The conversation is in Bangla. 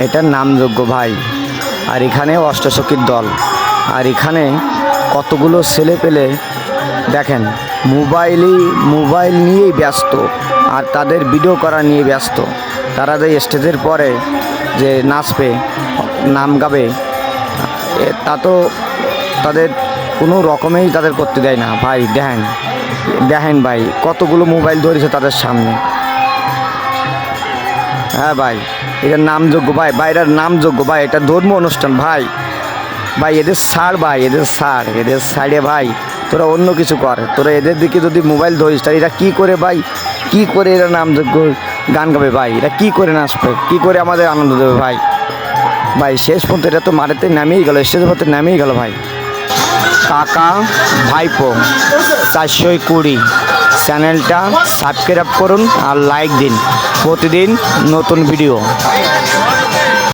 এটার নামযোগ্য ভাই। আর এখানে অষ্টসখীর দল, আর এখানে কতগুলো ছেলে পেলে দেখেন মোবাইল নিয়েই ব্যস্ত, আর তাদের ভিডিও করা নিয়ে ব্যস্ত। তারা যে স্টেজের পরে যে নাচবে, নাম গাবে, তা তো তাদের কোনো রকমেই তাদের করতে দেয় না ভাই। দেখেন দেখেন ভাই, কতগুলো মোবাইল ধরেছে তাদের সামনে। হ্যাঁ ভাই, এটার নামযোগ্য ভাই, এটার নামযোগ্য ভাই, এটা ধর্ম অনুষ্ঠান ভাই। ভাই এদের ছাড় ভাই, এদের ছাড়ে ভাই, তোরা অন্য কিছু কর। তোরা এদের দিকে যদি মোবাইল ধরিস তাহলে এরা কী করে ভাই, কী করে এরা নামযোগ্য গান গাবে ভাই? এরা কী করে নাচবে, কী করে আমাদের আনন্দ দেবে ভাই? ভাই শেষ পর্যন্ত এটা তো মাঠেতে নামিয়েই গেল, স্টেজের পথে নামিয়েই গেল ভাই। কাকা ভাইপো 420 চ্যানেলটা সাবস্ক্রাইব করুন আর লাইক দিন, প্রতিদিন নতুন ভিডিও।